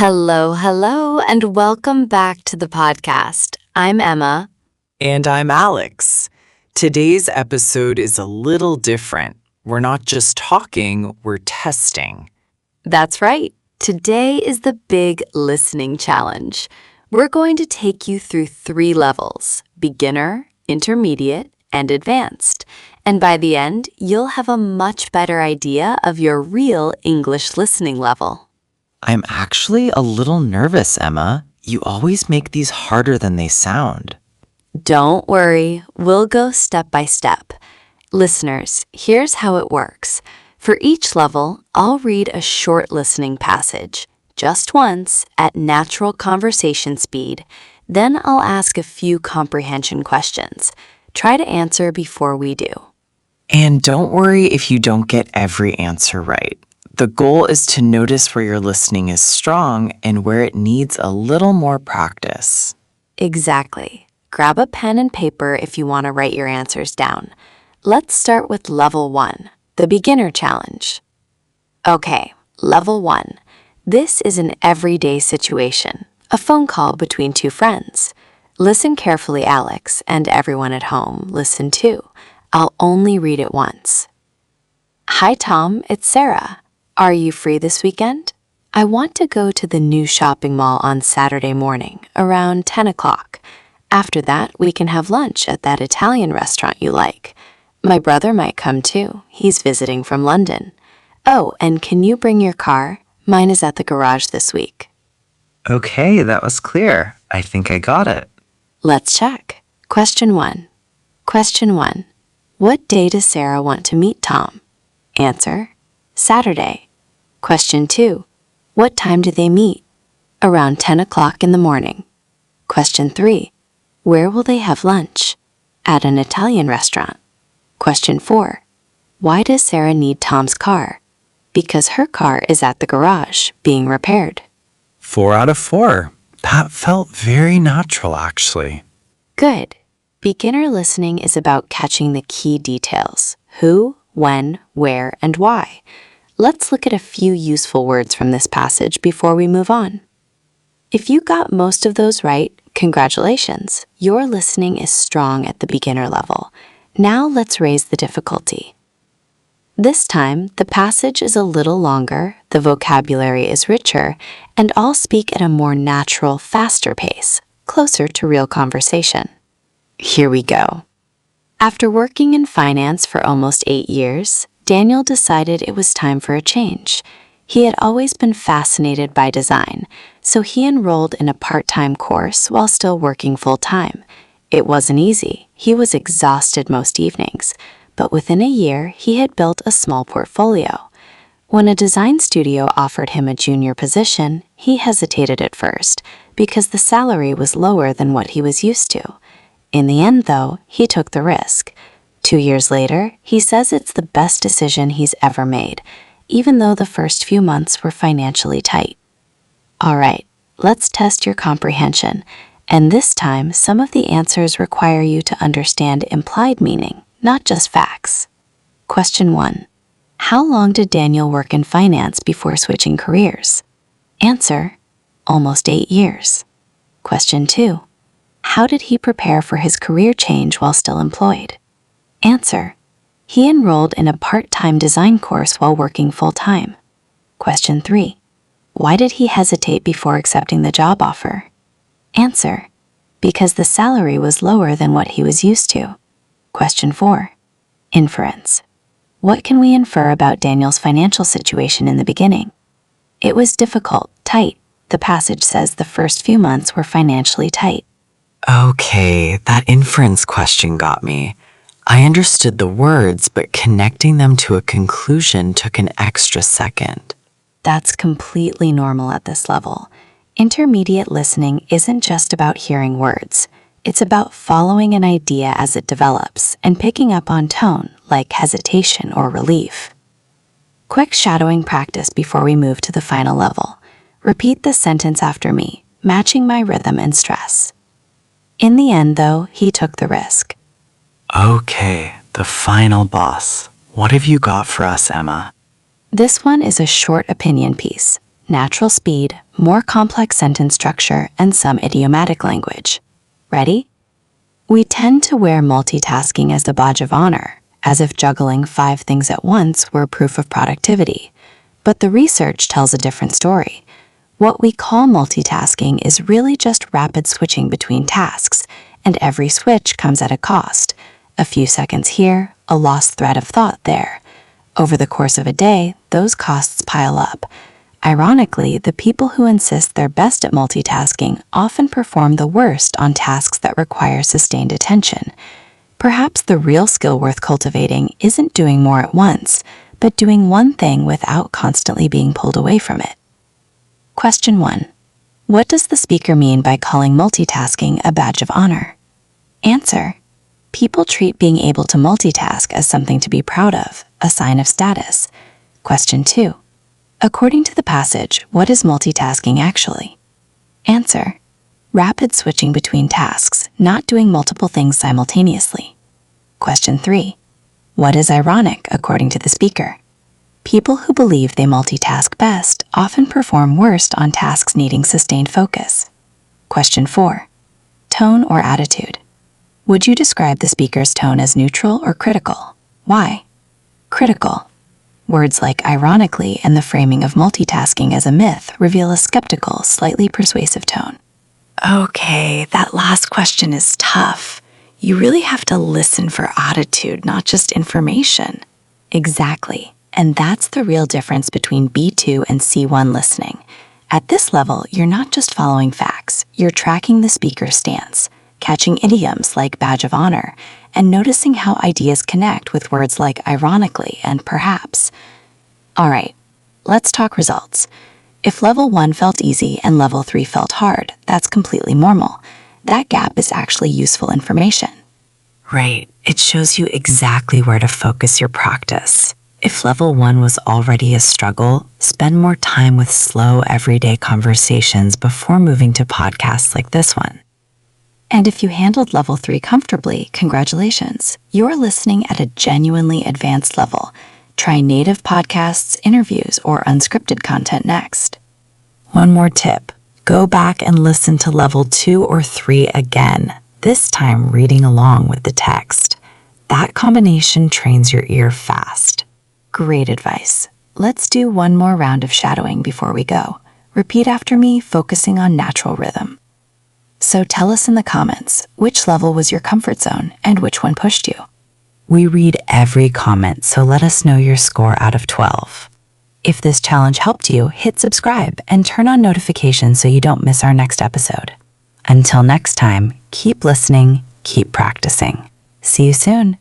Hello, and welcome back to the podcast. I'm Emma. And I'm Alex. Today's episode is a little different. We're not just talking, we're testing. That's right. Today is the big listening challenge. We're going to take you through 3 levels: beginner, intermediate, and advanced. And by the end, you'll have a much better idea of your real English listening level. I'm actually a little nervous, Emma. You always make these harder than they sound. Don't worry, we'll go step by step. Listeners, here's how it works. For each level, I'll read a short listening passage, just once, at natural conversation speed. Then I'll ask a few comprehension questions. Try to answer before we do. And don't worry if you don't get every answer right. The goal is to notice where your listening is strong and where it needs a little more practice. Exactly. Grab a pen and paper if you want to write your answers down. Let's start with Level 1, the beginner challenge. Okay, Level 1. This is an everyday situation, a phone call between 2 friends. Listen carefully, Alex, and everyone at home, listen too. I'll only read it once. Hi, Tom, it's Sarah. Are you free this weekend? I want to go to the new shopping mall on Saturday morning, around 10 o'clock. After that, we can have lunch at that Italian restaurant you like. My brother might come too. He's visiting from London. Oh, and can you bring your car? Mine is at the garage this week. Okay, that was clear. I think I got it. Let's check. Question 1. Question 1. What day does Sarah want to meet Tom? Answer: Saturday. Question 2. What time do they meet? Around 10 o'clock in the morning. Question 3. Where will they have lunch? At an Italian restaurant. Question 4. Why does Sarah need Tom's car? Because her car is at the garage, being repaired. 4 out of 4. That felt very natural, actually. Good. Beginner listening is about catching the key details: who, when, where, and why. Let's look at a few useful words from this passage before we move on. If you got most of those right, congratulations. Your listening is strong at the beginner level. Now let's raise the difficulty. This time, the passage is a little longer, the vocabulary is richer, and I'll speak at a more natural, faster pace, closer to real conversation. Here we go. After working in finance for almost 8 years, Daniel decided it was time for a change. He had always been fascinated by design, so he enrolled in a part-time course while still working full-time. It wasn't easy. He was exhausted most evenings, but within a year, he had built a small portfolio. When a design studio offered him a junior position, he hesitated at first because the salary was lower than what he was used to. In the end, though, he took the risk. 2 years later, he says it's the best decision he's ever made, even though the first few months were financially tight. All right, let's test your comprehension. And this time, some of the answers require you to understand implied meaning, not just facts. Question 1. How long did Daniel work in finance before switching careers? Answer: almost 8 years. Question 2. How did he prepare for his career change while still employed? Answer: he enrolled in a part-time design course while working full-time. Question 3. Why did he hesitate before accepting the job offer? Answer: because the salary was lower than what he was used to. Question 4. Inference. What can we infer about Daniel's financial situation in the beginning? It was difficult, tight. The passage says the first few months were financially tight. Okay, that inference question got me. I understood the words, but connecting them to a conclusion took an extra second. That's completely normal at this level. Intermediate listening isn't just about hearing words. It's about following an idea as it develops and picking up on tone, like hesitation or relief. Quick shadowing practice before we move to the final level. Repeat the sentence after me, matching my rhythm and stress. In the end, though, he took the risk. Okay, the final boss. What have you got for us, Emma? This one is a short opinion piece. natural speed, more complex sentence structure, and some idiomatic language. Ready? We tend to wear multitasking as a badge of honor, as if juggling 5 things at once were proof of productivity. But the research tells a different story. What we call multitasking is really just rapid switching between tasks, and every switch comes at a cost. A few seconds here, a lost thread of thought there. Over the course of a day, those costs pile up. Ironically, the people who insist they're best at multitasking often perform the worst on tasks that require sustained attention. Perhaps the real skill worth cultivating isn't doing more at once, but doing one thing without constantly being pulled away from it. Question 1. What does the speaker mean by calling multitasking a badge of honor? Answer. People treat being able to multitask as something to be proud of, a sign of status. Question 2. According to the passage, what is multitasking actually? Answer. Rapid switching between tasks, not doing multiple things simultaneously. Question 3. What is ironic according to the speaker? People who believe they multitask best often perform worst on tasks needing sustained focus. Question 4. Tone or attitude. Would you describe the speaker's tone as neutral or critical? Why? Critical. Words like ironically and the framing of multitasking as a myth reveal a skeptical, slightly persuasive tone. Okay, that last question is tough. You really have to listen for attitude, not just information. Exactly. And that's the real difference between B2 and C1 listening. At this level, you're not just following facts, you're tracking the speaker's stance, catching idioms like badge of honor, and noticing how ideas connect with words like ironically and perhaps. All right, let's talk results. If level 1 felt easy and level 3 felt hard, that's completely normal. That gap is actually useful information. Right, it shows you exactly where to focus your practice. If level 1 was already a struggle, spend more time with slow, everyday conversations before moving to podcasts like this one. And if you handled level 3 comfortably, congratulations. You're listening at a genuinely advanced level. Try native podcasts, interviews, or unscripted content next. One more tip. Go back and listen to level 2 or 3 again, this time reading along with the text. That combination trains your ear fast. Great advice. Let's do one more round of shadowing before we go. Repeat after me, focusing on natural rhythm. So tell us in the comments, which level was your comfort zone and which one pushed you? We read every comment, so let us know your score out of 12. If this challenge helped you, hit subscribe and turn on notifications so you don't miss our next episode. Until next time, keep listening, keep practicing. See you soon.